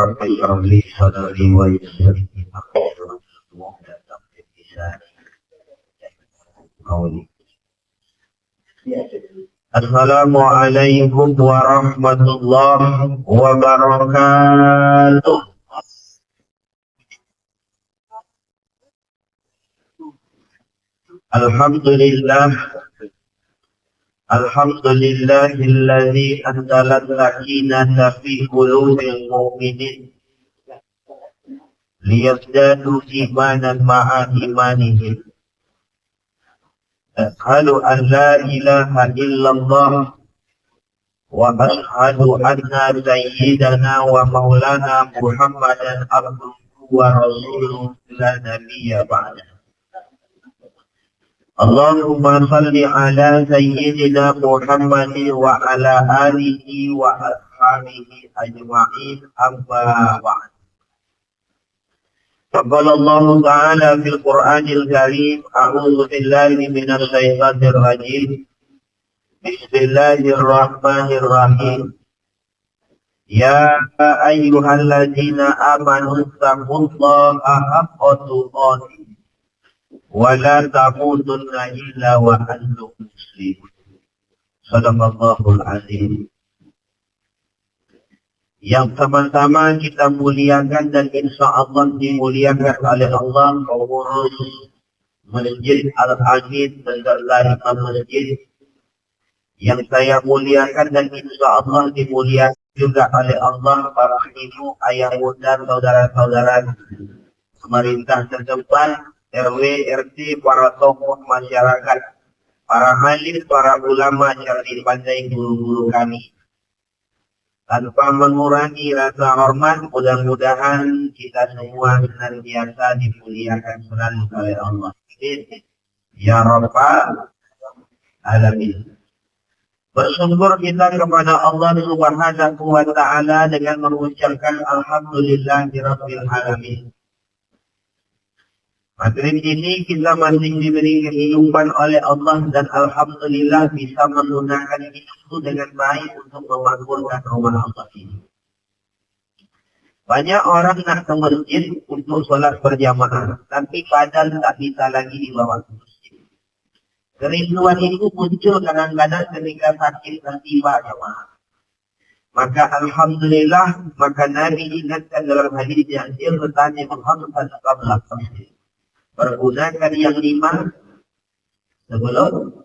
رب اشرح لي صدري ويسر لي أمري واحلل عقدة من لساني قولي. السلام عليكم ورحمة الله وبركاته. Alhamdulillah, alhamdulillahilladzi anzala sakinata fi qulubil mu'minin liyazdadu imanan ma'a imanihim. Ashhadu an la ilaha illallah wa ashhadu anna sayyidana wa maulana Muhammadan abduhu wa rasuluhu la nabiyya ba'dah. Allahumma salli ala sayyidina Muhammadin wa ala alihi wa ashabihi ajma'in amma ba'd. Faqala Allah Ta'ala fil Qur'anil Karim, a'udzu billahi minasy syaithanir rajim. Bismillahirrahmanirrahim. Ya ayyuhalladzina amanu taqullaha haqqa tuqatih wa la tamutunna illa wa antum muslimun. Shadaqallahul azim. Yang pertama kita muliakan dan insya Allah dimuliakan oleh Allah pengurus Masjid Al-Amin beserta imam masjid. Yang saya muliakan dan insya Allah dimuliakan juga oleh Allah para ibu, ayah bunda, saudara-saudara pemerintah setempat, RW, RT, para tokoh masyarakat, para halim, para ulama yang dipandai guru-guru kami. Tanpa mengurangi rasa hormat, mudah-mudahan kita semua senantiasa dimuliakan selalu oleh Allah. Ya Rabbal Alamin. Bersyukur kita kepada Allah Subhanahu wa Ta'ala dengan mengucapkan Alhamdulillahirabbil alamin. Maghrib ini kita masih diberi kehidupan oleh Allah dan Alhamdulillah bisa menggunakan itu dengan baik untuk memakmurkan rumah Allah ini. Banyak orang nak ke masjid untuk sholat berjamaah, tapi padahal tak bisa lagi dibawa ke masjid. Kerinduan itu muncul kadang-kadang ketika sakit dan tiba jamaah. Maka Alhamdulillah, maka Nabi ingatkan dalam hadis yang dia bertanya Muhammad qabla masjid. Pergunakan yang 5 sebelum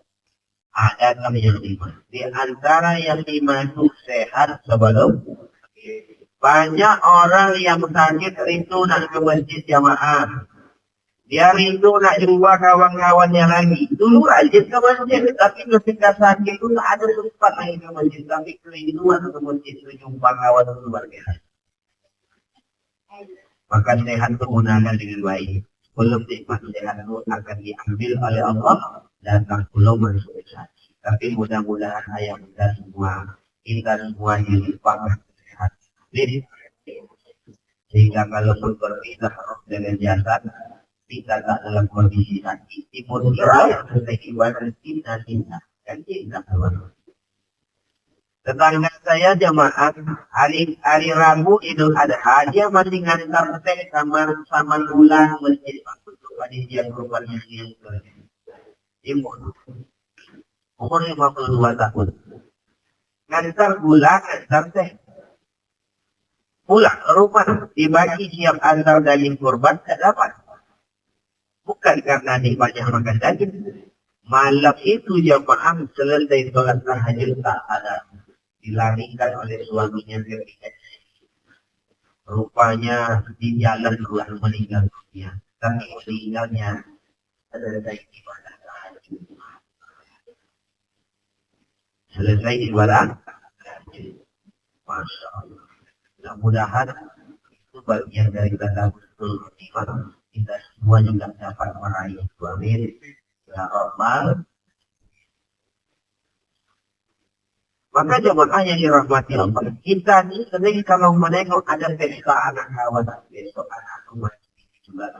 ada yang 5. Di antara yang 5 itu sehat sebelum. Banyak orang yang sakit rindu nak ke masjid jamaah. Dia rindu nak jumpa kawan-kawannya lagi. Dulu rajin ke masjid, tapi ketika sakit itu tak ada sempat lagi ke masjid. Tapi kerinduan ke masjid itu jumpa kawan itu luar biasa. Maka sehat itu gunakan dengan baik. Belum nikmat sehat itu akan diambil oleh Allah dan belum masuk saksi. Tapi mudah-mudahan ayah kita semua dilimpahkan sehat. Sehingga kalau berpindah roh dengan jasad, kita tak dalam kondisi sakit. Timur kira selesai ibadah kita dan cinta kepada. Tetangga saya jamaah hari Rabu Idul Adha dia masih ngantar teh sama gula masjid untuk panitia kurban yang timur. Umur 52 tahun. Ngantar gula, ngantar teh. Pulang rumah dibagi siap antar daging kurban tak dapat. Bukan karena nikmatnya makan daging. Malam itu jamaah selesai sholat tahajud tak ada. Dilarikan oleh suaminya ke ICU. Rupanya di jalan keluar meninggal dunia. Tapi meninggalnya selesai ibadah tahajud. Selesai ibadah tahajud. Masya Allah. Mudah-mudahan itu bagian dari tanda betul iman. Kita semua juga dapat meraih itu. Amin. Ya Rabbal. Maka jemaah yang dirahmati Allah, kita ini sering kalau menengok ada pesta anak kawan, besok anak rumah juga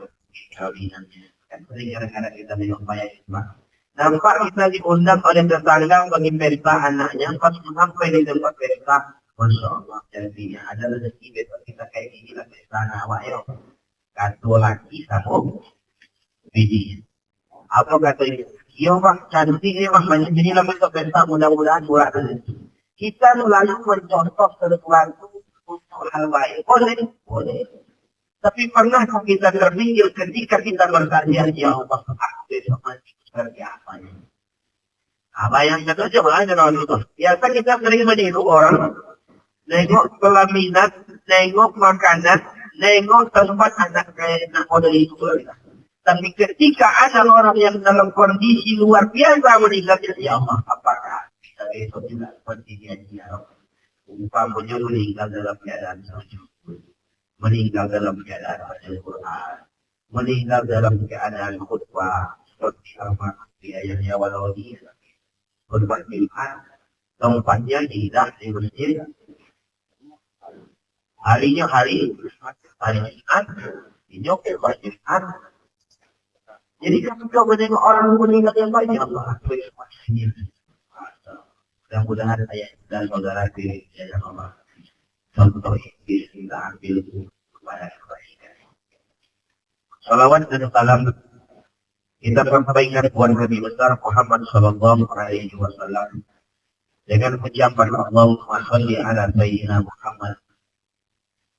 kawinannya. Kan sering kadang-kadang kita nengok banyak isma. Nampak kita diundang oleh tetangga bagi pesta anaknya, pas sampai di tempat pesta, Masya Allah, jadinya ada rezeki besok kita kayak kita sana awak yo. Kado lagi sama biji. Apa kata ini? Yo pak cantik ni pak banyak jadi lama untuk pesta mudah-mudahan murah rezeki. Kita selalu mencontoh sesuatu untuk hal baik. Boleh. Tapi pernah kita terpikir ketika kita bertanya ya Allah aku besok mati seperti apa ya? Apa yang kita coba aja orang itu. Biasa kita sering meniru orang. Nengok pelaminan, nengok makanan, nengok tempat anak kayak model itu. Tapi ketika ada orang yang dalam kondisi luar biasa meninggal, ya Allah, apakah kita besok juga seperti dia? Umpamanya meninggal dalam keadaan sujud, meninggal dalam keadaan baca Quran, meninggal dalam keadaan khutbah seperti al-Fatihah yang walau dia khutbah Jumat, tempatnya tidak di masjid. Harinya hari Jumat, ini oke Jumat. Jadi ketika menengok orang meninggal yang baik, ya Allah, mudah-mudahan ayah dan saudara diri yang Allah contoh ini kita ambil kepada kebaikan. Salawat dan salam kita sampaikan kepada Nabi besar Muhammad Sallallahu Alaihi Wasallam dengan ucapan Allahumma sholli ala Sayyidina Muhammad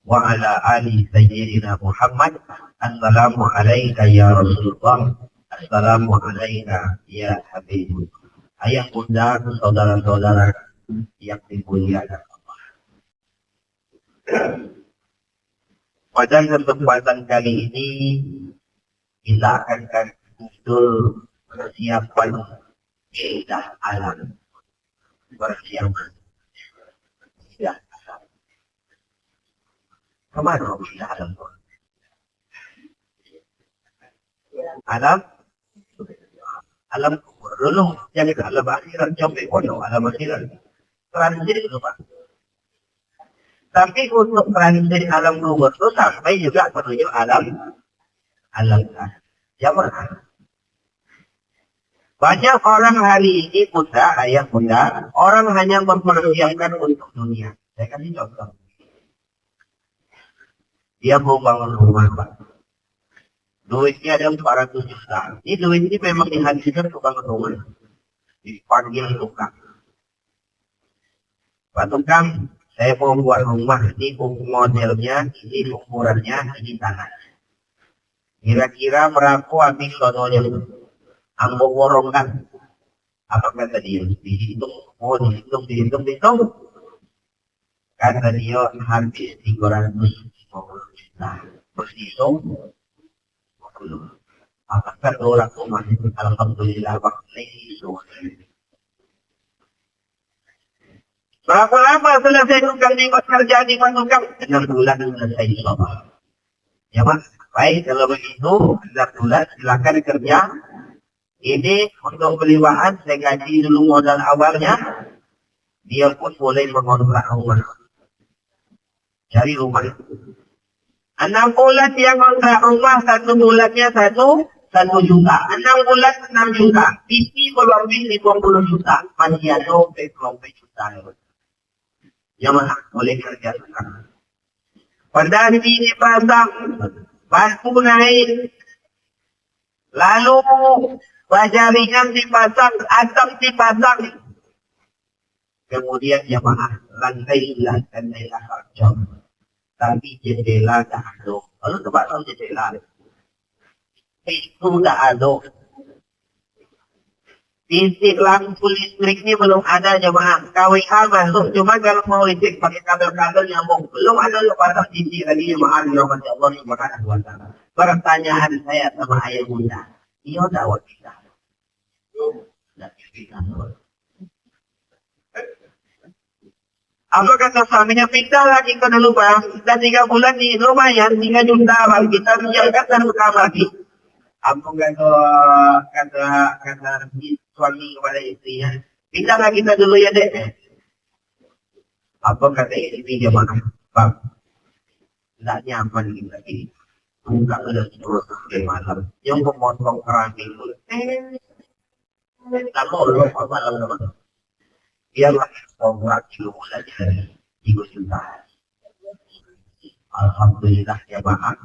wa ala ali Sayyidina Muhammad. Assalamu alayka ya Rasulullah. Assalamu alayka ya Habibullah. Ayah bunda, saudara-saudara yang dimuliakan Allah. Pada kesempatan kali ini kita akan betul persiapan indah alam. Persiapan indah alam. Kemana indah alam? Alam kubur dulu, yang itu alam akhirat sampai pondok alam akhirat transit itu Pak. Tapi untuk transit alam kubur itu sampai juga menuju alam jamaah. Banyak orang hari ini ayah bunda, orang hanya mempersiapkan untuk dunia. Saya kasih contoh. Dia mau bangun rumah Pak. Duitnya ada 400 juta. Ini duit ini memang dihabiskan untuk bangun rumah. Dipanggil tukang. Pak tukang, saya mau buat rumah. Ini modelnya, ini ukurannya, ini tanah. Kira-kira berapa habis sononya? Ambo worongkan. Apa kata dia? Dihitung. Oh, dihitung. Kata dia habis 350 juta. Berhitung. Apakah orang rumah itu alhamdulillah waktu itu. Berapa lama selesai tukang nikmat kerja di tukang? 6 bulan selesai insyaAllah. Ya Mas, baik kalau begitu 6 bulan silakan kerja. Ini untuk beli bahan saya gaji dulu modal awalnya. Dia pun boleh mengontrak rumah. Cari rumah. 6 bulan dia kontrak rumah, 1 bulannya 1 juta. 6 bulan 6 juta. Isi lebih 50 juta. Masih ada 20 juta. Ya mana boleh kerja sekarang. Pada ini pasang, batu naik. Lalu bajaringan dipasang, atap dipasang. Kemudian jamaah lantai jam. Tapi jendela tak ada. Lalu tempat tahu jendela. Pintu tak ada. Titik lampu listrik ni belum ada jemaah. KWA masuk. Cuma kalau mau listrik pakai kabel-kabel nyambung. Belum ada lepas titik lagi jemaah. Ya Allah Subhanahu wa ta'ala. Pertanyaan saya sama ayah bunda. Ia dakwah kita. Apa kata suaminya, pindah lagi ke dulu bang. Dan 3 bulan nih, lumayan 3 juta bang. Kita biarkan dan buka lagi. Apa kata suami kepada istrinya, pindah lagi kita dulu ya dek. Apa kata istri dia bang? Bang, tidak nyaman kita ini. Buka udah terus sampai malam. Yang memotong kerang itu. Tak boleh malam. Biarlah kontrak dulu saja 3 juta. Alhamdulillah jamaah.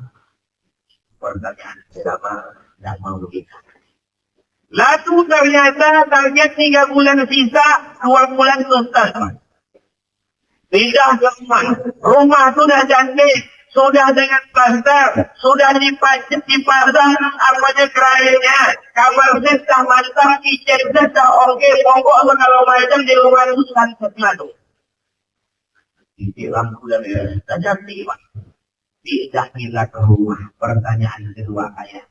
Pertanyaan sama dan mau kita. Lalu ternyata target 3 bulan sisa, 2 bulan selesai. Pindah ke rumah sudah cantik, sudah dengan plaster, sudah dipasang apanya kerainya, kamar sudah mantap, kitchen sudah oke, pokok segala macam di rumah itu sudah tuh. Di dalam bulan sudah cantik Pak. Pindah ke rumah. Pertanyaan kedua kayak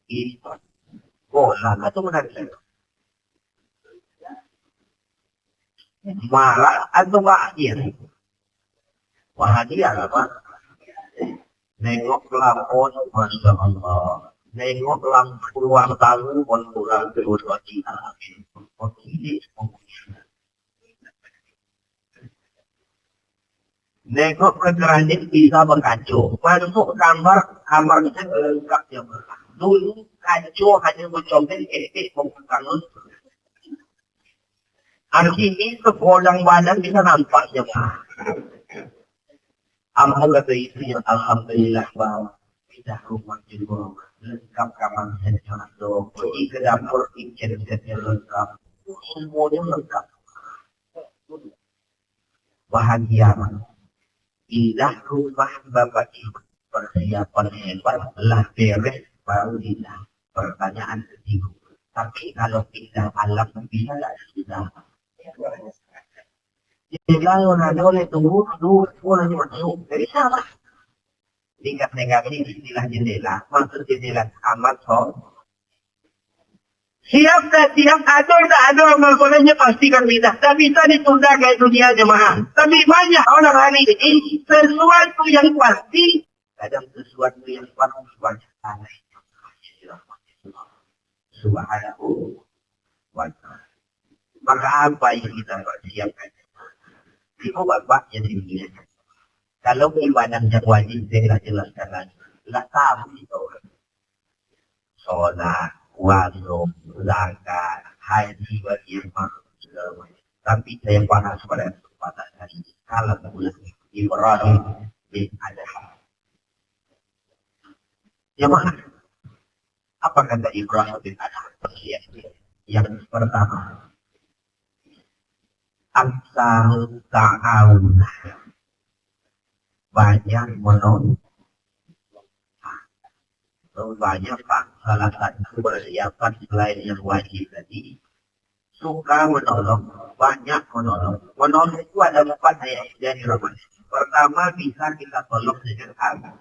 itu. Oh, lama tuh menarik. Marah atau bahagia? Bahagia apa? Nengok lampu, Masya Allah. Nengok lampu ruang tamu, pun kurang terus wajib. Nengok ke keranjang bisa berkacu. Masuk kamarnya lengkap ya. Dulu kacu hanya mencoba kekek membangun. Hari ini sekolah badan bisa nampak ya Pak. Amal kata itu yang alhamdulillah bahwa kita rumah juga lengkap kamar sensor, pergi ke dapur kitchen lengkap, semuanya lengkap. Bahagia pindah rumah bapak ibu persiapan hebat lah beres baru pindah. Pertanyaan ketiga. Tapi kalau pindah alam bisa tidak sudah. Kalau ada oleh tunggu orang masuk dari sana. Tingkat negatif istilah jendela, maksud jendela amat so. Siap tak siap, ada tak ada maksudnya pastikan bisa. Tak bisa ditunda kayak dunia jemaah. Tapi banyak orang hari ini sesuatu yang pasti, kadang sesuatu yang pasti banyak aneh. Subhanahu wa ta'ala. Maka apa yang kita siapkan? Itu bapak yang dimiliki. Kalau ibadah yang wajib saya jelaskan lagi. Lah tahu itu. Sholat, puasa, zakat, haji, bagaimana. Tapi saya panas pada kesempatan hari ini. Kalau bulan Ibrahim bin Adham. Yang mana? Apa kata Ibrahim bin Adham? Yang pertama. Aksar ta'awun. Banyak menolong. Banyak Pak, salah satu persiapan selain yang wajib tadi. Suka menolong, banyak menolong. Menolong itu ada 4 ayat dari Ramadan. Pertama bisa kita tolong dengan harta.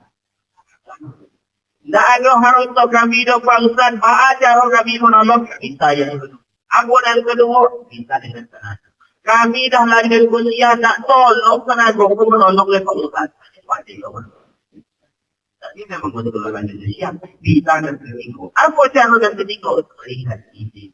Tidak ada harus kami do Pak Ustaz, aja kami menolong. Bisa yang kedua. Aku dan kedua, bisa dengan tenaga. Kami dah lanjut kuliah, tak tolong tenaga, aku menolong oleh Pak Ustaz. Tapi memang untuk lanjut kuliah, bisa dan ketiga. Apa cara dan ketiga? Lihat ide.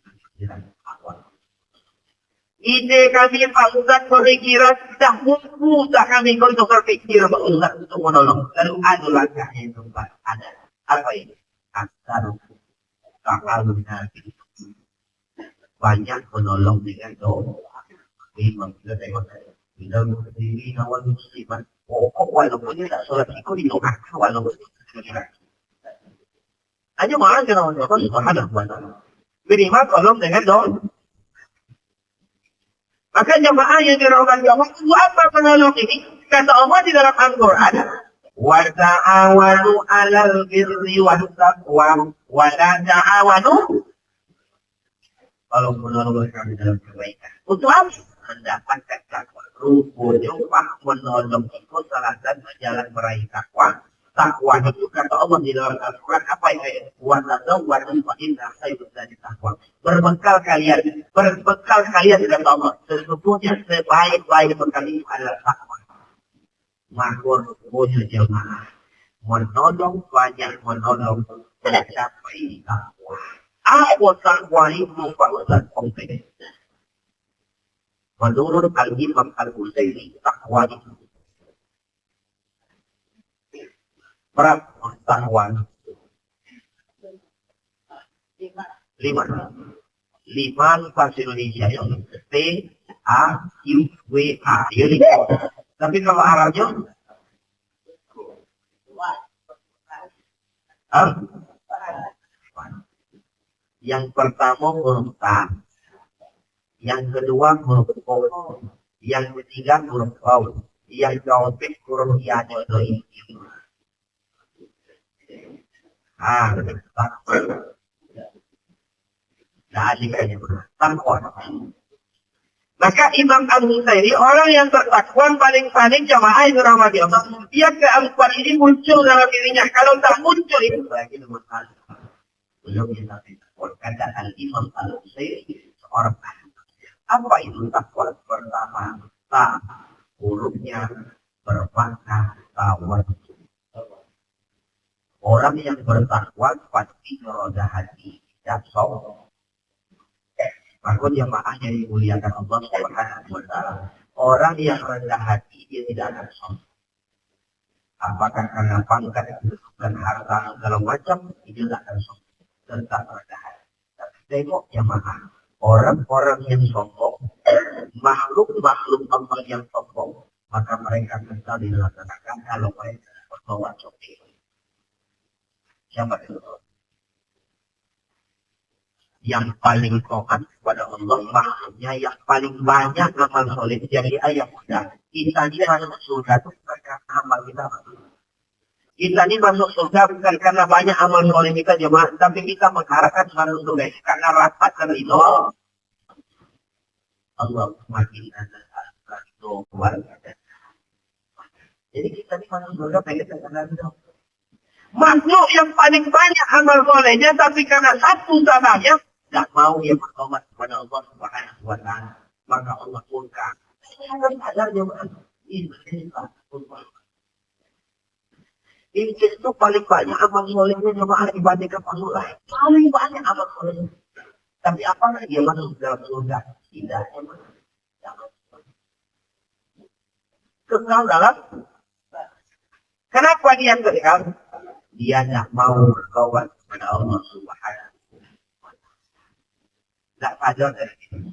Ide kami Pak Ustaz berpikiran, dah mampu tak kami untuk berpikir Pak Ustaz untuk menolong. Lalu ada langkah yang keempat. Ada. Apa ini? Aksar ta'alun nabi. Banyak menolong dengan doa. Memang kita tengok bila berdiri awal musliman. Walaupun dia tak solat ikut di doa. Walaupun hanya marah ke orang doa. Subhanallah. Minimal tolong dengan doa. Maka jemaah yang dirahmati Allah, apa penolong ini? Kata Allah di dalam Al-Quran. Wa ta'awanu 'alal birri wat taqwa wa la ta'awanu. Kalau menolong kami dalam kebaikan. Untuk apa? Mendapatkan takwa. Rukun upah menolong itu salah satu jalan meraih takwa. Takwa itu kata Allah di dalam Al-Quran apa yang wa tazawwadu fa inna khairaz zadi taqwa. Berbekal kalian kata Allah. Sesungguhnya sebaik-baik bekal itu adalah takwa. Makhluk wujud jemaah menolong banyak menolong mencapai takwa. Apa takwa itu Pak Ustaz konkret? Menurut Al-Imam Al-Husaini takwa itu berapa takwa? 5 bahasa Indonesia T A Q W A. Jadi Tapi kalau Arabnya, ah, yang pertama huruf ta, yang kedua huruf o, yang ketiga huruf o, yang keempat huruf ya jodoh ini. Takwa. Maka Imam Al-Husairi, orang yang bertakwa paling jamaah itu rahmati Allah. Dia keempat ini muncul dalam dirinya. Kalau tak muncul itu lagi masalah. Belum kita kata Al-Imam Al-Husairi seorang apa itu takwa? Pertama, tak hurufnya bermakna tawar. Orang yang bertakwa pasti meroda hati dan sombong. Maka jamaahnya dimuliakan Allah Subhanahu wa Ta'ala. Orang yang rendah hati dia tidak akan sombong. Apakah karena pangkat dan harta segala macam, dia tidak akan sombong. Tentang rendah hati. Tapi tengok jamaah, orang-orang yang sombong, makhluk-makhluk Allah yang sombong, maka mereka minta dilaksanakan kalau mereka bertawar sombong. Siapa itu? Yang paling taat kepada Allah, makhluknya yang paling banyak amal soleh. Jadi ayat mudah. Kita ini masuk surga itu bukan karena amal kita. Kita ini masuk surga bukan karena banyak amal soleh kita jemaah, tapi kita mengharapkan masuk surga karena rahmat dan ridho Allah. Makin ada itu keluarga. Jadi kita ini masuk surga pengen karena ridho. Makhluk yang paling banyak amal solehnya, tapi karena satu salahnya tidak mau dia bertobat kepada Allah Subhanahu wa Ta'ala, maka Allah murka. Jangan sadar jemaah. Ini itu paling banyak amal solehnya jemaah dibandingkan masuk lain. Paling banyak amal solehnya. Tapi apakah dia masuk dalam surga? Tidak. Kekal dalam. Kenapa dia kekal? Dia tidak mau bertobat kepada Allah Subhanahu. Tidak sadar dari itu.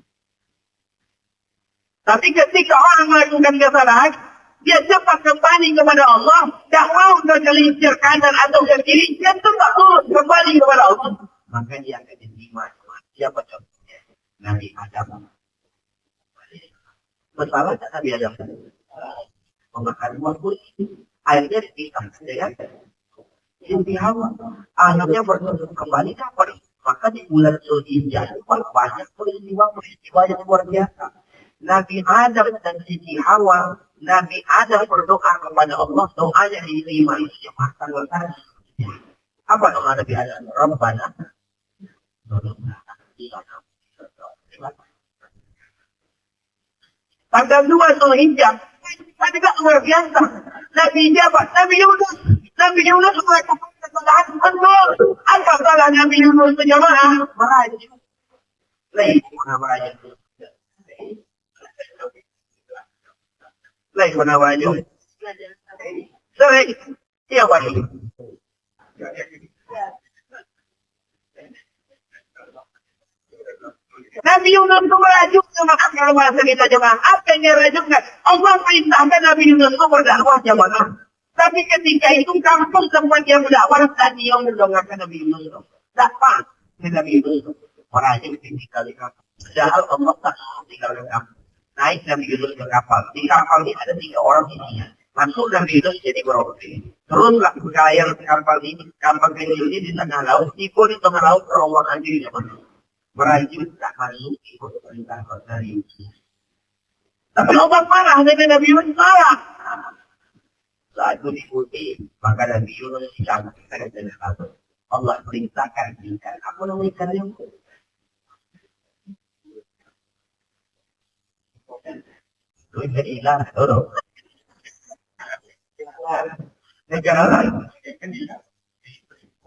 Tapi ketika orang melakukan kesalahan, dia cepat kembali kepada Allah, tidak mau tergelincir kanan atau ke kiri, dia tetap lurus kembali kepada Allah. Maka dia akan diterima. Siapa contohnya? Nabi Adam. Bersalah tak Nabi Adam? Memakan buah putih. Akhirnya dipisah. Siti Hawa. Anaknya bertemu kembali kapan? Maka di bulan Zulhijjah banyak peristiwa yang luar biasa. Nabi Adam dan Siti Hawa, Nabi Adam berdoa kepada Allah, doanya diterima itu tanggal tadi. Apa doa Nabi Adam? Rabbana. Tanggal 2 Zulhijjah, tadi juga luar biasa. Nabi Jabat, Nabi Yunus. Nabi Yunus melakukan kesalahan betul. Apa salah Nabi Yunus berjamaah? Merajuk. Lain mana merajuk? Lain mana merajuk? Sering. Siapa ini? Nabi Yunus itu merajuk sama kalau bahasa kita jemaah. Apa yang dia rajukkan? Allah perintahkan Nabi Yunus itu berdakwah jemaah. Tapi ketika itu kampung tempat yang berdakwah dan dia mendengarkan Nabi Yunus. Dapat Nabi Yunus merajuk tinggal di kampung. Padahal Allah tak tinggal di kampung. Naik Nabi Yunus ke kapal. Di kapal ini ada 3 orang isinya. Masuk Nabi Yunus jadi berarti. Teruslah ke layar kapal ini. Kapal kecil ini di tengah laut. Tiba di tengah laut terowongan diri jemaah. Merajuk tak masuk ikut perintah dari Yunus. Tapi Allah marah dengan Nabi Yunus marah. Saat itu diikuti, maka Nabi Yunus dicampurkan dengan Allah perintahkan ikan. Apa namanya ikan yang itu ikan ilah, tahu? Negara lain.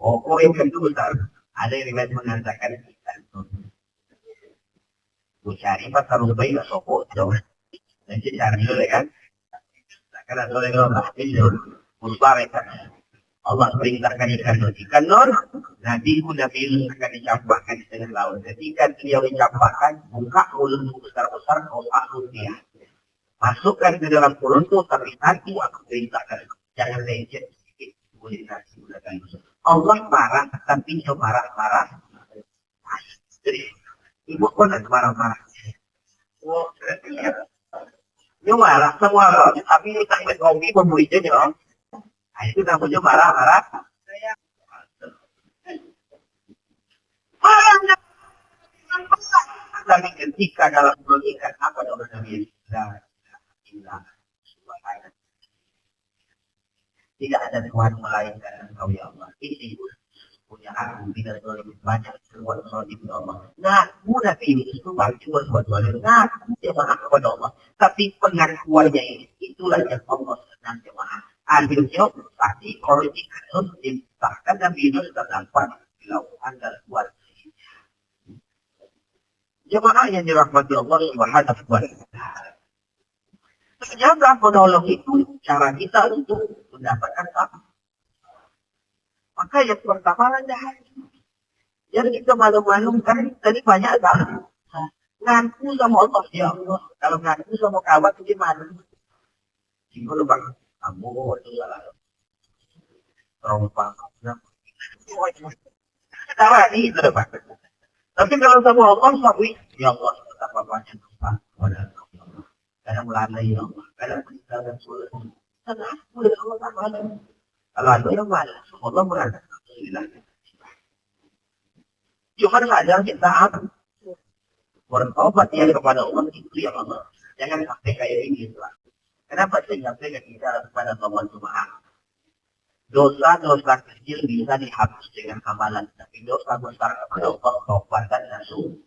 Oh, ikan itu besar. Ada yang mengatakan ikan. Cari pasar rubai nggak sokok jauh. Nanti cari dulu kan. Karena oleh Allah itu musbareka. Allah perintahkan ikan nur. Nabi Yunus akan dicampakkan di tengah laut. Ketika beliau dicampakkan, buka mulut besar-besar, Allah dia. Masukkan ke dalam perutmu, tapi nanti aku perintahkan. Jangan lecet sedikit. Boleh nasi gunakan. Allah marah, tapi dia marah-marah. Ibu pun ada marah-marah. Oh, dia marah semua orang. Tapi ini tak kopi pun muridnya dong. Nah, itu namanya marah-marah. Marahnya. Tapi ketika dalam menikah, apa doa Nabi? Tidak ada Tuhan melainkan Engkau ya Allah. Ini punya aku tidak lebih banyak keluar soal itu Allah. Ngaku Nabi ini itu cuma buat ngaku dia maaf kepada Allah. Tapi pengakuannya ini itulah yang Allah senang jemaah. Akhirnya pasti kalau dikatakan dibahkan Nabi itu sudah dapat bila anda buat jemaah yang dirahmati Allah Subhanahu wa taala. Ternyata menolong itu cara kita untuk mendapatkan apa? Maka yang pertama rendah hati. Jadi kita malu-malu kan tadi banyak kan? Ngaku sama Allah ya Allah. Kalau ngaku sama kawan itu gimana? Jika lu bang, kamu itu salah. Rompang. Tahu ini itu bang. Tapi kalau sama Allah sawi, ya Allah betapa banyak dosa kepada Allah. Kadang melalui Allah, kadang meninggalkan sulit. Karena aku dan Allah tak malu. Kalau ada yang malas, Allah merasa alhamdulillah. Cuma sadar kita bertobat ya kepada Allah itu yang Allah. Jangan sampai kayak ini lah. Kenapa saya nyampaikan kita kepada Allah Subhanahu? Dosa-dosa kecil bisa dihapus dengan amalan, tapi dosa besar kepada Allah tobat dan nasuh.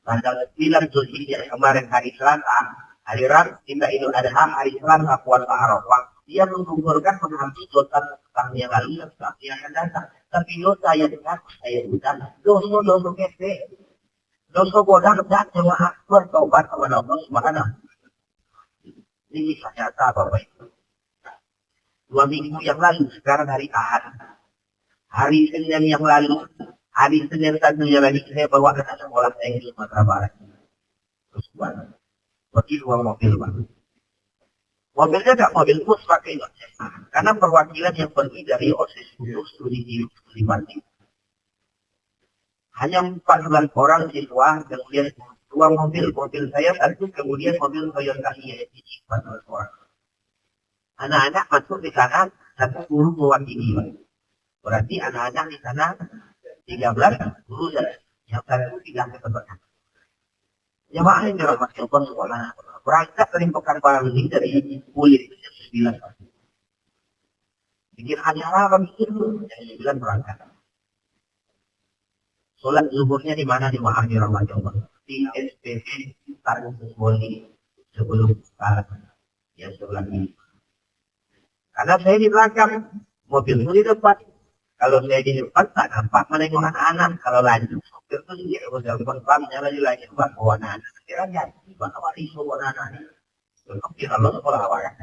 Tanggal 9 Zulhijjah kemarin hari Selasa, hari Rabu kita Idul Adha, hari Selasa puasa Arafah. Dia mengumpulkan menghapus dosa tahun yang lalu dan tahun yang akan datang. Tapi dosa yang dekat saya bukan dosa kecil. Dosa bodoh dan jemaah bertobat kepada Allah Subhanahu. Ini ternyata Bapak Ibu. 2 minggu yang lalu, sekarang hari Ahad. Hari Senin yang lalu, hari Senin satunya lagi saya bawa ke sekolah saya di Sumatera Barat. Terus pergi 2 mobil Pak. Mobilnya tak mobil bus pakai karena perwakilan yang pergi dari OSIS untuk studi di Bandung. Hanya 14 orang siswa, kemudian 2 mobil saya satu, kemudian mobil Toyota Hiace 14 orang. Anak-anak masuk di sana, satu guru mewakili. Berarti anak-anak di sana 13 guru dan yang satu tidak ketemu. Jemaah yang dirahmati Allah Subhanahu berangkat dari Pekanbaru ini dari Kulit jam 9 pagi. Bikin acara kami itu jam 9 berangkat. Sholat zuhurnya di mana di Maha dirahmati Allah di SPP Tarung Sesboni sebelum sekarang ya sebelah ini. Karena saya di belakang, mobil itu di depan. Kalau saya di depan, tak nampak menengok anak-anak. Kalau lanjut, sopir itu dia, kalau saya di depan, nyala lagi, bawa anak-anak. Kira-kira, bawa isu bawa anak-anak. Kira lo sekolah apa kan?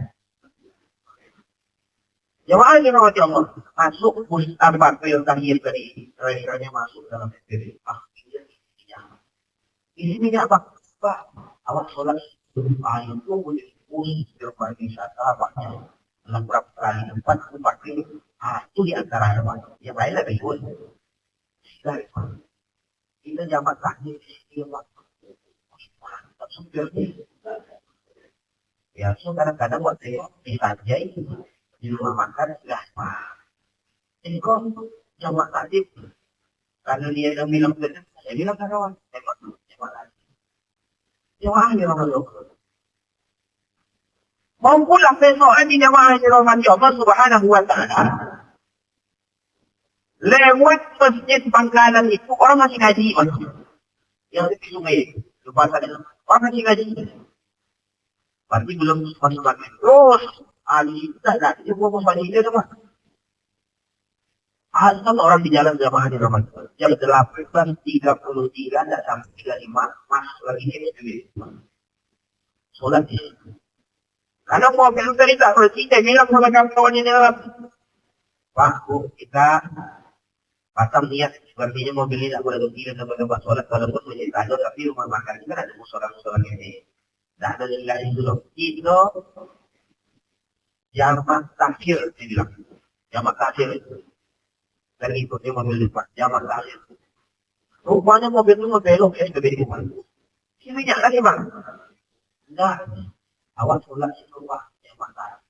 Jemaah yang rahmati Allah, masuk bus apa yang terakhir tadi, rekernya masuk dalam SPP. Ini minyak apa? Pak, awak sholat ayo itu boleh bus berbagai wisata apa-apa. Dalam berapa kali, 4 kali, itu di antara yang lain lebih ikut. Kita jabat lagi, dia waktu. Ya, so kadang-kadang waktu ditanjai, di rumah makan, enggak apa. Ini kok jabat tadi, karena dia yang bilang, saya bilang ke kawan, jabat lagi. Jabat lagi orang-orang. Mau pulang besok ini jemaah dirahmati Allah Subhanahu wa taala. Lewat masjid Pangkalan itu orang masih ngaji. Yang di sungai, di pasar itu orang masih ngaji. Berarti belum masuk lagi. Terus Ali tak itu mau masih dia tu. Asal orang di jalan jemaah dirahmati. Jam 8.33 dan sampai 35 masuk lagi ini. Solat di karena mobil tadi tak bersih, saya bilang sama kawan-kawan ini lah. Pak, Bu, kita pasang niat, sepertinya mobil ini tak boleh berhenti dan tempat sholat, walaupun menjadi kado, tapi rumah makan kita ada musola-musola ini. Dah ada istilah itu loh. Itu jamak takhir dia bilang. Jamak takhir. Dan ikutnya mobil lipat. Jamak takhir. Rupanya mobil itu belok ya ke rumah. Ini minyak lagi bang. Enggak. Awak sholat itu pak. Jamak takhir.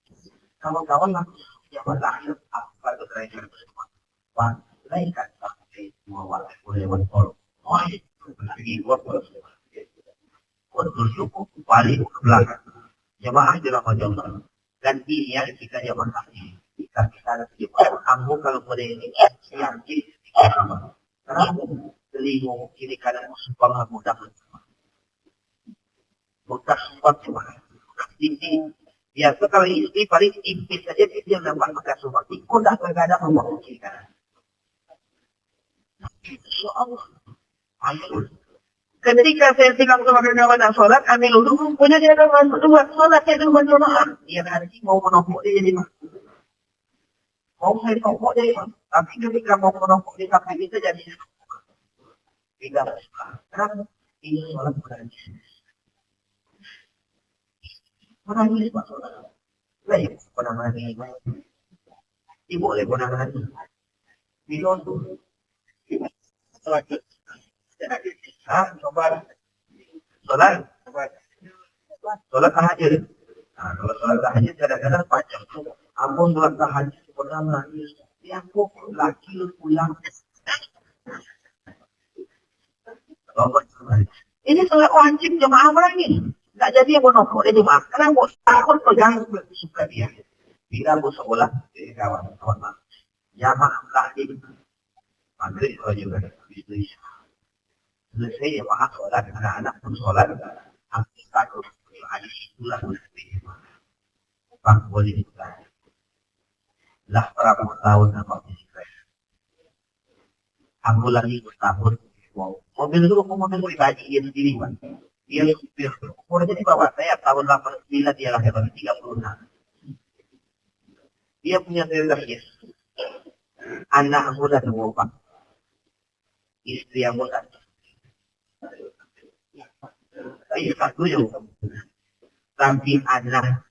Kawan-kawan langsung jamak takhir. Apa itu driver semua. Pak. Lain kan. Semua warga boleh tol. Oh, lagi gua untuk cukup balik ke belakang. Jemaah di Ramadan. Dan ini yang kita jemaah kita kamu kalau boleh ini yakin karena telingo kiri kanan mudah mudah sempat cuma tinggi biasa kalau istri paling tipis saja dia nampak maka semua ikut dah terkadang ngomong kiri kanan. Ya Allah, ayo. Ketika saya bilang sama kawan sholat, ambil dulu, punya dia kawan buat sholat, saya dulu berjamaah. Dia nanti mau menompok dia jadi mah. Mau saya ditompok jadi mah. Tapi ketika mau menompok di kaki itu jadi tidak suka. Karena ini sholat berani. Menangis pak sholat. Baik, pernah menangis. Ibu boleh pernah menangis. Bilon tuh. Coba sholat tahajud. Nah, kalau sholat tahajud kadang-kadang panjang. Ampun sholat tahajud pernah nangis. Ya kok laki lu pulang. Ini sholat wajib jemaah orang ini. Nggak jadi yang monopol di jemaah. Karena mau takut pegang suka dia. Bila mau sekolah kawan-kawan jamaah lagi. Maghrib juga itu. Selesai ya Pak, sholat, anak-anak pun sholat, hampir takut, hadis itulah Pak boleh ditanya. Lah berapa tahun apa bisnis? Aku lagi bertahun, mobil itu mobil pribadi dia sendiri Pak. Dia supir, umurnya di bawah saya tahun 89 dia lahir tahun 36. Dia punya teoriis. Anak muda semua Pak. Istri yang muda. Saya satu juga. Tapi anak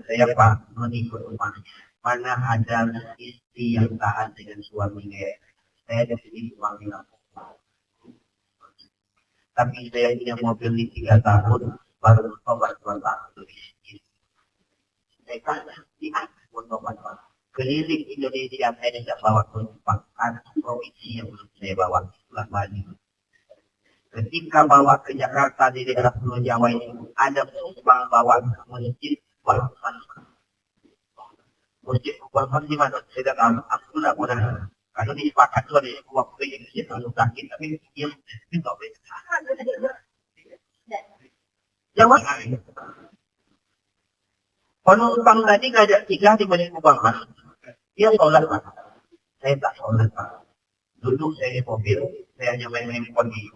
saya Pak mengikut rumah. Mana ada istri yang tahan dengan suaminya. Saya di sini suaminya. Tapi saya punya mobil di 3 tahun baru bertobat 2 tahun. Saya kan di atas bertobat keliling Indonesia saya tidak bawa penumpang. Ada provinsi yang belum saya bawa. Setelah Bali. Ketika bawa ke Jakarta di daerah Pulau Jawa ini ada penumpang bawa ke masjid Wal-Fan. Masjid Wal-Fan di mana? Saya tak tahu. Aku tidak pernah. Kalau disepakat itu ada waktu yang saya terlalu sakit. Tapi dia tidak boleh. Jangan. Penumpang tadi ngajak tiga di balik kubang Mas. Dia sholat Pak. Saya tak sholat Pak. Duduk saya di mobil. Saya hanya main handphone di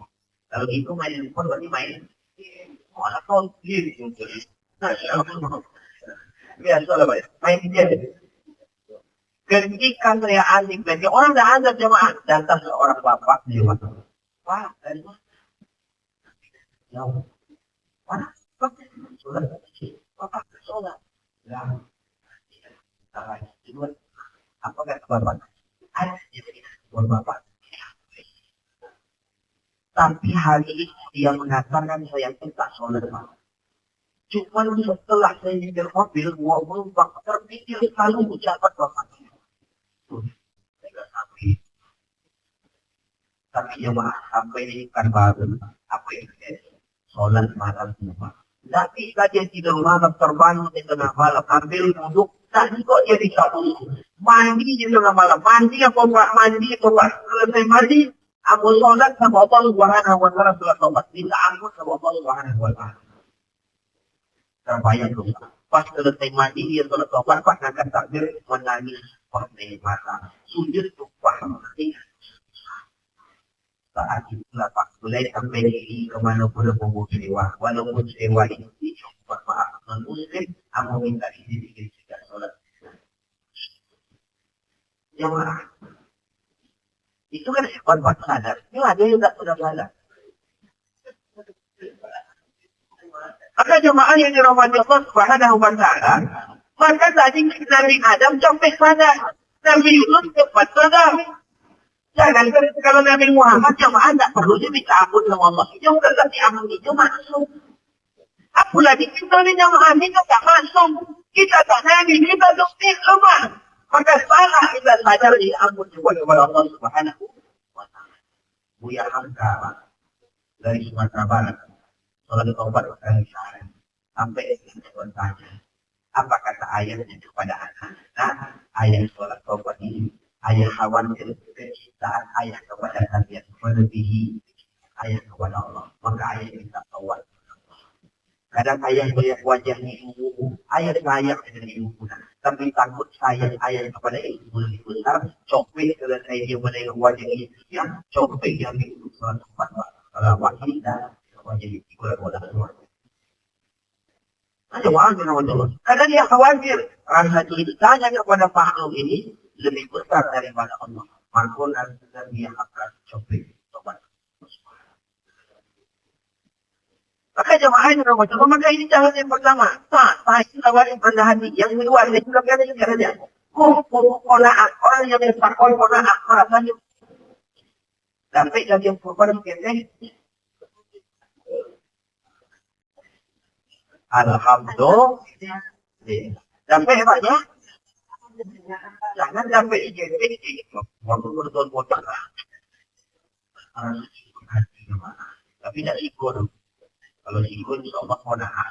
kalau gitu main handphone berarti main malah konflik gitu. Biasa lah Pak. Main dia. Ketika saya anjing berarti orang dah azab jemaah datang seorang bapak di rumah. Pak, dari mana? Jauh. Mana? Pak, sholat. Bapak sholat. Lah. Apa kata bapak? Ada buat bapak. Tapi hari ini dia mengatakan saya tak sholat Pak. Cuma setelah saya nyetir mobil, bapak terpikir selalu ucapan bapak. Tapi jemaah sampai ini kan baru. Apa yang terjadi? Sholat malam semua. Tapi saja tidur malam terbangun di tengah malam ambil duduk. Tadi kok dia dicabut. Mandi di tengah malam. Mandi apa mandi apa selesai mandi. Aku sholat sama Allah Subhanahu wa ta'ala sholat tobat. Minta ampun sama Allah Subhanahu wa ta'ala. Terbayang dong. Pas selesai mandi dia sholat tobat. Pas akan takbir menangis. Pakai mata. Sujud tumpah. Saat itulah Pak mulai sampai diri kemanapun mau sewa. Walaupun sewa ini cuma maaf non-muslim. Aku minta izin tidak sholat. Jemaah. Itu kan hebat sadar. Ini ada yang tak sudah sadar. Maka jemaah yang dirahmati Allah Subhanahu wa Ta'ala, maka tadi Nabi Adam sampai sana, Nabi Yunus cepat sana. Jangan kalau Nabi Muhammad jemaah tak perlu dia minta ampun sama Allah. Yang sudah diampuni itu masuk. Apalagi kita ni jemaah kita tak masuk. Kita tak Nabi, kita dosa lemah. Maka salah kita sadar diampun kepada Allah Subhanahu wa Ta'ala. Buya Hamka dari Sumatera Barat. Solat taubat kali sehari. Sampai bertanya, apa kata ayahnya kepada anak? Nah, ayah solat taubat ini, ayah khawatir kecintaan ayah kepada kalian melebihi ayah kepada Allah. Maka ayah minta taubat. Kadang ayah melihat wajahnya ibu, ayah sayang dengan ibu. Tapi takut sayang ayah kepada ibu lebih besar, copet selesai dia melihat wajah ibu, yang copet yang itu solat taubat. Kalau wajah dah. Jadi ikut-ikut semua. Ada orang yang Allah. Karena dia khawatir rasa cintanya kepada makhluk ini lebih besar daripada Allah. Makhluk dan dia akan coba. Maka jemaah yang Allah. Maka ini cara yang pertama. Tak tawarin pada hati. Yang kedua, dia juga berada di kerajaan. Kona'at. Orang yang bertakwa kona'at. Rasanya. Sampai dari yang berkorban kena. Alhamdulillah. Sampai hebatnya. Jangan sampai ijazah. Waktu bertahun botak. Tapi tidak sikun. Kalau sikun, insyaAllah kona'ah.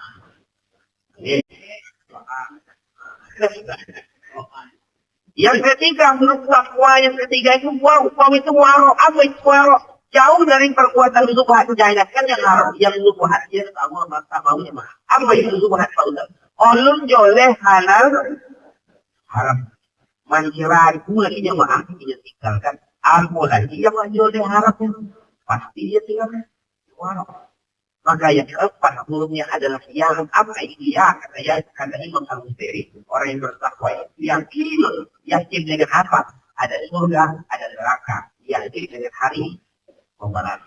Yang ketiga, menurut takwa yang ketiga itu, wow itu waro. Apa itu waro? Jauh dari perbuatan subhat jahilat kan yang haram, yang subhat dia tahu maka maunya mah. Apa itu subhat paulah? Ulun joleh halal haram. Mancirari pula dia mah dia tinggalkan. Apa lagi yang joleh haram pasti dia tinggalkan. Wow. Maka yang keempat hukumnya adalah yang apa ini ya kata Imam Al-Bukhari orang yang bertakwa yang yakin dengan apa? Ada surga, ada neraka, yakin dengan hari pembalas.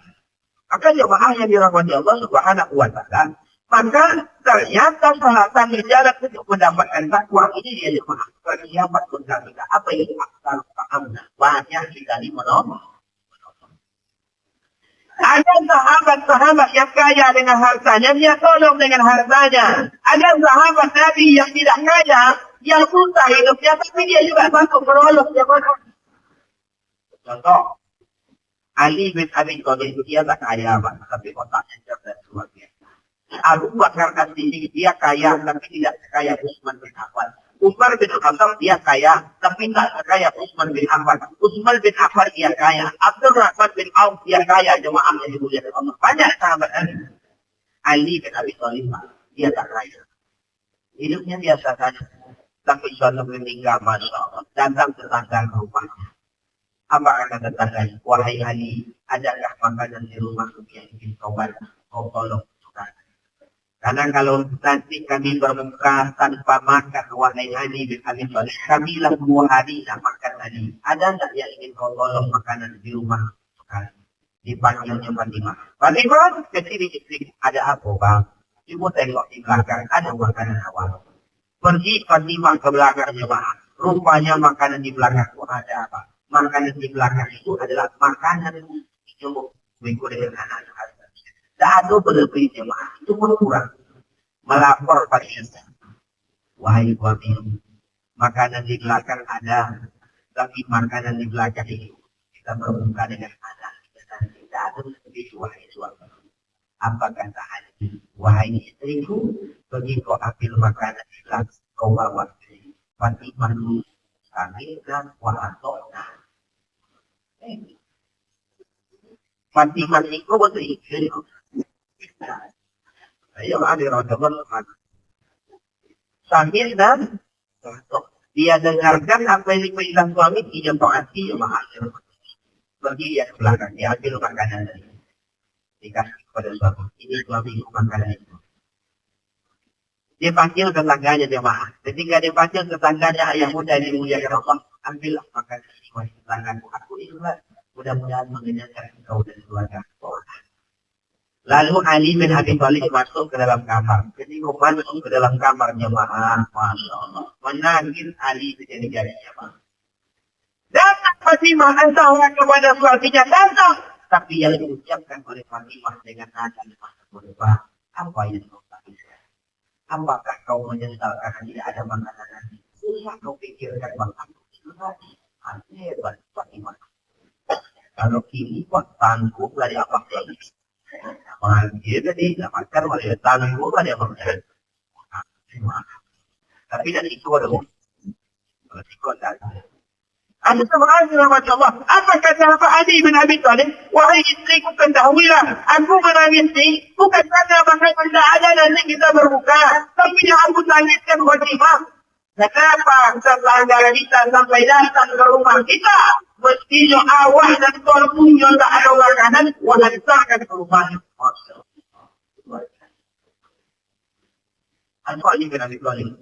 Maka jemaah yang dirahmati Allah Subhanahu wa Ta'ala, maka ternyata salah satu jalan untuk mendapatkan takwa ini dia jemaah. Persiapan untuk kita apa itu akal paham banyak kita menolong. Ada sahabat-sahabat yang kaya dengan hartanya, dia tolong dengan hartanya. Ada sahabat Nabi yang tidak kaya, yang susah hidupnya, tapi dia juga masuk menolong jemaah. Contoh. Ali bin Abi Thalib dia tak kaya tapi otaknya cerdas luar biasa. Abu Bakar As-Siddiq dia kaya tapi tidak sekaya Utsman bin Affan. Umar bin Khattab dia kaya tapi tak sekaya Utsman bin Affan. Utsman bin Affan dia kaya. Abdurrahman bin Auf dia kaya. Jemaah yang dimuliakan Allah. Banyak sahabat Ali bin Abi Thalib dia tak kaya. Hidupnya biasa saja. Tapi suatu meninggal Masya Allah. Datang tetangga ke rumahnya. Apa kata tetangganya? Wahai Ali, adakah makanan di rumahku yang ingin kau bantu? Kau tolong. Karena kalau nanti kami bermuka tanpa makan, wahai Ali bin Abi Thalib, kamilah 2 hari tak makan tadi. Ada tak yang ingin kau tolong makanan di rumah sekarang? Dipanggilnya Fatimah. Fatimah, kesini istri, ada apa bang? Ibu tengok di belakang, ada makanan awal. Pergi Fatimah ke belakangnya bang. Rupanya makanan di belakangku ada apa? Makanan di belakang itu adalah makanan yang mengikut dengan anak-anak. Tak ada berlebih jemaah. Itu pun kurang. Melapor pada kita. Wahai suami, makanan di belakang ada. Tapi makanan di belakang itu kita berbuka dengan anak kita. Tidak ada berlebih wahai suami. Apa kata Ali? Wahai istriku, pergi kau ambil makanan di belakang. Kau bawa. Fatimah dulu. Kami dan wahatokna. Fatimah itu betul itu. Ayo ada orang sambil dan dia dengarkan apa yang dibilang suami, dia taati jemaah. Bagi dia ke belakang, dia ambil makanan dari dikasih kepada suami. Ini suami makanan itu. Dia panggil tetangganya jemaah. Ketika dia panggil tetangganya yang muda dimuliakan Allah, ambillah makanan ini wahai tetanggaku. Aku inilah mudah-mudahan mengenyangkan engkau dan keluarga kau. Lalu Ali bin Abi Thalib masuk ke dalam kamar. Ketika masuk ke dalam kamar jemaah, Masya Allah, menangis Ali sejadi-jadinya jemaah. Datang Fatimah entahlah kepada suaminya, datang. Tapi yang diucapkan oleh Fatimah dengan nada lemah berubah. Apa yang kau takutkan? Apakah kau menyesal karena tidak ada makanan nanti? Susah kau pikirkan bangkamu. Hebat Fatimah. Kalau kini kok tangguh dari apa lagi? Dia tadi dapatkan oleh tangguh dari apa lagi? Tapi nanti kau ada kau ada. Ada seorang rahmat Allah. Apa kata Ali bin Abi Thalib? Wahai istriku, ketahuilah, aku menangis ini bukan karena makanan tidak ada nanti kita berbuka, tapi yang aku tangiskan Fatimah. Kenapa tetangga kita sampai datang ke rumah kita? Mestinya awal dan korpunya tak ada makanan, wahantarkan ke rumahnya. Ali bin Abi Thalib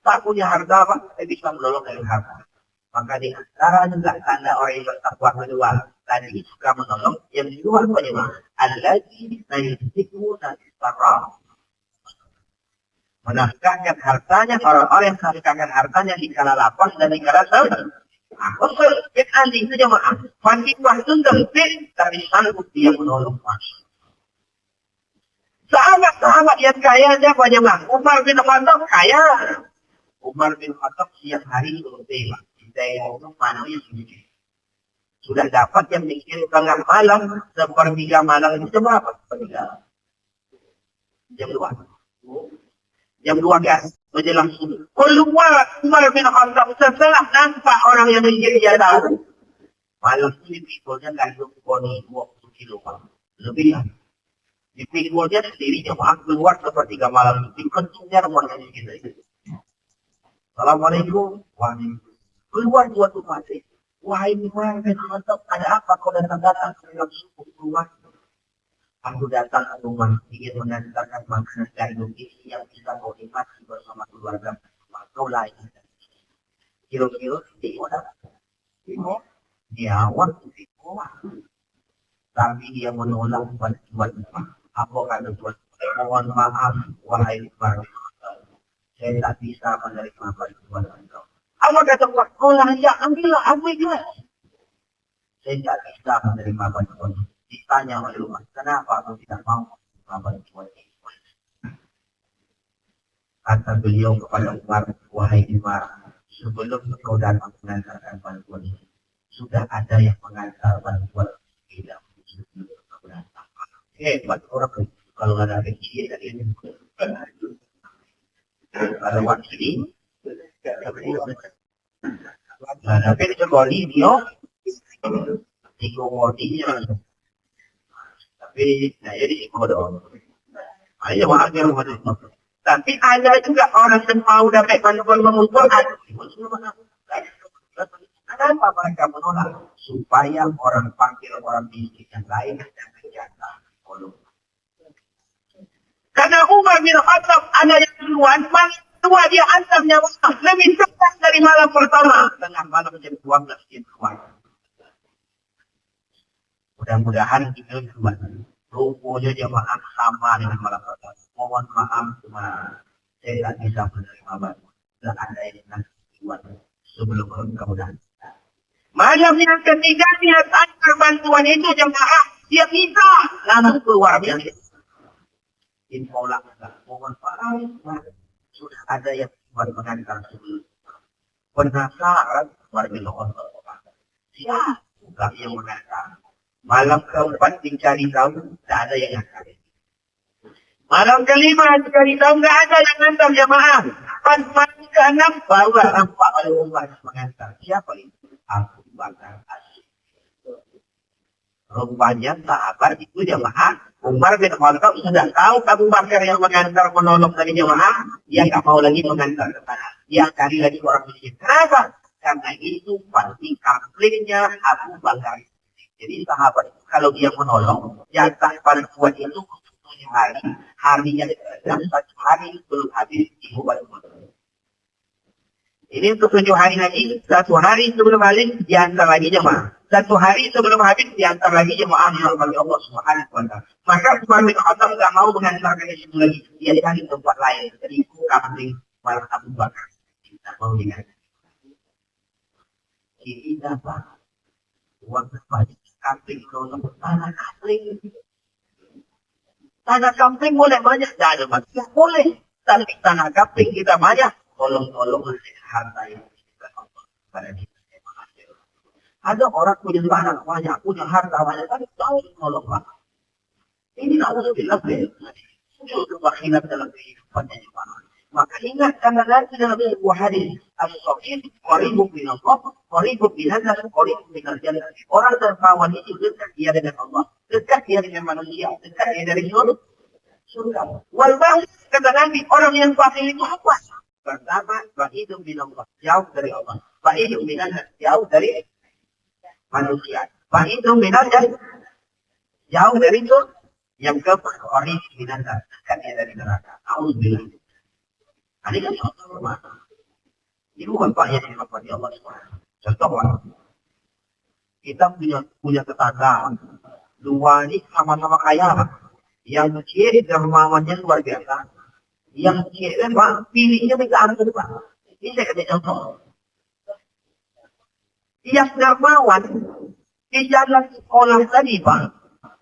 tak punya harta apa, bisa menolong dari harta. Maka di antara juga tanda orang yang bertakwa kedua tadi suka menolong, yang kedua apa ya? Allati sayyidiku nasara. Menafkahkan hartanya, orang-orang yang menafkahkan hartanya di kala lapang dan di kala sahur. Rasul bin Ali itu jemaah. Fatimah itu sempit, tapi sanggup dia menolong Rasul. Sahabat-sahabat yang kaya siapa jemaah? Umar bin Khattab kaya. Umar bin Khattab siang hari berdebat. Sudah dapat yang mikir tengah malam, sepertiga malam itu berapa? Jam 2. Jam 2 gas, menjelang subuh. Keluar Umar bin Khattab setelah nampak orang yang mikir dia tahu. Malam ini pikulnya gandum koni 20 kilo. Lebih. Dipikulnya sendiri jemaah keluar sepertiga malam. Dikencingnya rumahnya gitu. Assalamualaikum. Waalaikumsalam. Keluar suatu mati. Wahai Umar bin Khattab, ada apa kau datang-datang ke dalam suku rumah? Aku datang ke rumah ingin mengantarkan makanan gandum ini yang bisa kau nikmati bersama keluarga. Kau lain. Kilo-kilo di mana? Dia waktu di bawah. Tapi dia menolak bantuan. Apa kata Tuhan? Mohon maaf, wahai Umar bin Khattab. Saya tak bisa menerima bantuan engkau. Apa kata Allah? Oh layak, ambillah, aku ikhlas. Saya tidak bisa menerima bantuan. Ditanya oleh Umar, kenapa aku tidak mau menerima bantuan ini? Kata beliau kepada Umar, wahai Umar, sebelum engkau datang mengantarkan bantuan ini, sudah ada yang mengantar bantuan tidak sebelum engkau datang. Hebat orang kalau ada kecil dari ini. Pada waktu ini, tapi itu kali dia dikomodinya, tapi saya di kodok. Ayo akhir waktu. Tapi ada juga orang yang mau dapat bantuan mengumpul. Kenapa mereka menolak? Supaya orang panggil orang miskin yang lain dan menjaga kolom. Karena Umar bin Khattab ada yang duluan, tua dia antar nyawa lebih cepat dari malam pertama. Tengah malam jam 12 dia keluar. Mudah-mudahan itu keluar. Rupanya jemaah sama dengan malam pertama. Mohon maaf cuma saya tak bisa menerima bantuan. Dan ada yang nanti keluar sebelum engkau datang. Malam yang ketiga niat antar bantuan itu jemaah dia bisa langsung keluar dia. Infolah mohon maaf. Sudah ada yang mengantar sebelum. Penasaran warga lokal. Siapa yang mengantar? Malam keempat dicari tahu, tak ada yang mengantar. Malam kelima dicari tahu, tak ada yang mengantar jemaah. Pas malam ke-6 baru nampak oleh Umar mengantar. Siapa ini? Abu Bakar As-Siddiq. Rupanya sahabat itu jemaah. Umar bin Khattab sudah tahu Abu Bakar yang mengantar menolong dari jemaah, dia tak mau lagi mengantar ke sana. Dia cari lagi orang miskin. Kenapa? Karena itu pasti konfliknya Abu Bakar. Jadi sahabat kalau dia menolong, jatah bantuan itu untuk harinya dalam 1 hari belum habis dibuat. Ini untuk 7 hari lagi, 1 hari sebelum habis diantar lagi jemaah. 1 hari sebelum habis diantar lagi jemaah bagi Allah Subhanahu wa taala. Maka Umar bin Khattab enggak mau mengantarkan itu lagi. Dia cari tempat lain. Jadi kambing malam Abu Bakar. Tidak mau diganti. Ini apa? Uang banyak kambing kalau tanah kambing. Tanah kambing boleh banyak, tidak ada masalah. Boleh. Tapi tanah kambing kita banyak. Tolong harta yang kita pada kita. Ada orang punya tanah banyak, punya harta banyak, tapi tahu tolong Pak. Ini alhamdulillah muncul kebakilan dalam kehidupannya jemaah. Maka ingat karena nanti dalam sebuah hadis as-sahih qaribun min Allah, qaribun min nas, qaribun min al-jannah. Orang dermawan itu dekat dia dengan Allah, dekat dia dengan manusia, dekat dia dari surga. Wal bakhil kata Nabi, orang yang bakhil itu apa? Pertama, ba'idun min Allah, jauh dari Allah. Ba'idun min nas, jauh dari manusia. Ba'idun min al-jannah, jauh dari surga. Yang keempat, qaribun min nas, dekat dia dari neraka. Auzubillah. Ini kan contoh rumah. Ini bukan Pak yang dirahmati Allah SWT. Contoh lah. Kita punya tetangga. Dua ini sama-sama kaya. Yang kiri dermawannya luar biasa. Yang kiri Pak, pilihnya minta ampun Pak. Ini saya kasih contoh. Yang dermawan di jalan sekolah tadi Pak.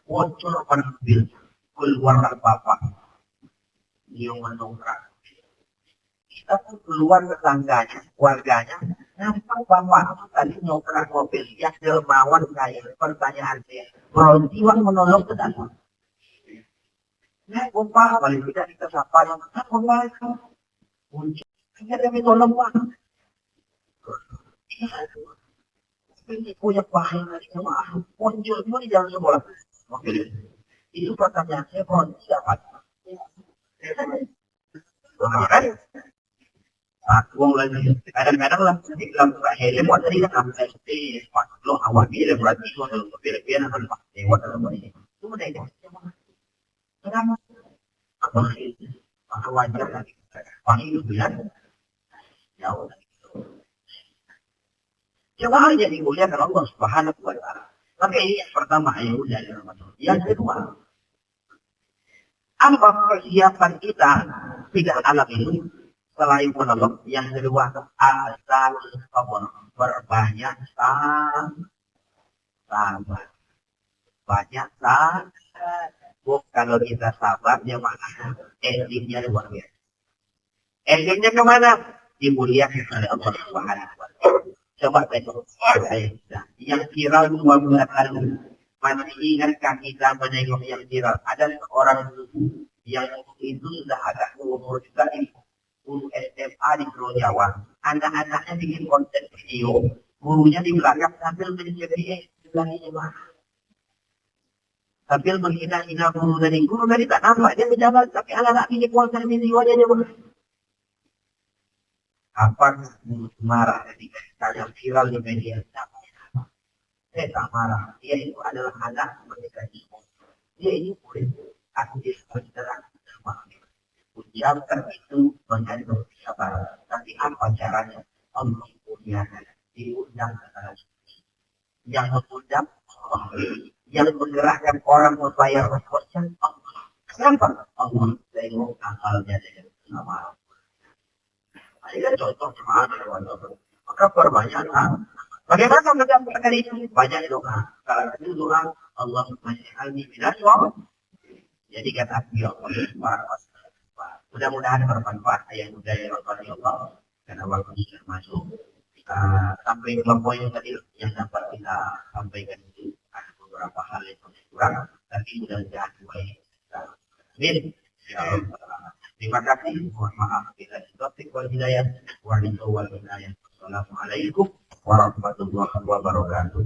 Bocor mobil. Keluar bapak. Dia mendongkrak. Kita pun keluar tetangganya, keluarganya, nampak bapak tadi nyokrak mobil, yang dermawan kaya. Pertanyaan saya, berontiwan menolong tetangga. Nah, bapak, paling tidak kita sapa yang bapak, kunci, hanya demi tolong pak. Ini punya bahaya dari jemaah, muncul di jalan sekolah. Mobil itu pertanyaan saya, beronti siapa? Kan? Uang lagi kadang-kadang lah dalam helm buat tadi kan ambil lo awal dia berarti lo dalam Filipina kan pak lewat dalam ini itu udah itu kenapa apa itu maka wajar lagi pak itu bilang jauh lagi coba aja dimuliakan Allah Subhanahu wa taala. Maka ini yang pertama ya udah yang kedua apa persiapan kita tidak alam ini selain penolong, yang kedua asal berbanyak sabar, banyak sabar. Kalau kita sabar, ya mana? Endingnya luar biasa. Endingnya kemana? Dimuliakan oleh Allah Subhanahu wa taala. Coba yang viral 2 bulan lalu, masih ingatkah kita menengok yang viral? Ada seorang yang itu sudah agak umur juga guru SMA di Pulau Jawa, anak-anaknya bikin konten video, gurunya di belakang sambil menjadi sambil menghina-hina guru dari tak nampak dia berjalan, tapi anak-anak bikin konten video aja apa marah ketika yang viral di media? Saya tak marah, dia itu adalah anak mereka dia ini murid, aku terang ucapkan itu mengandung kesabaran. Tapi apa caranya? Allah muliakan, diundang kepada yang mengundang Allah, yang menggerakkan orang membayar ongkosnya Allah. Kenapa? Allah tengok amalnya dengan kesabaran. Ini contoh jemaah. Maka perbanyaklah. Bagaimana mendapatkan itu? Banyak doa. Kalau itu doa, Allahumma ij'alni minas sholihin. Jadi kata beliau, mudah-mudahan bermanfaat yang sudah dirahmati Allah karena waktu sudah masuk. Sampai ke poin tadi yang dapat kita sampaikan itu ada beberapa hal yang kurang, tapi mudah-mudahan baik. Amin. Terima kasih. Mohon maaf bila topik wal hidayah wal hidayah. Wassalamualaikum warahmatullahi wabarakatuh.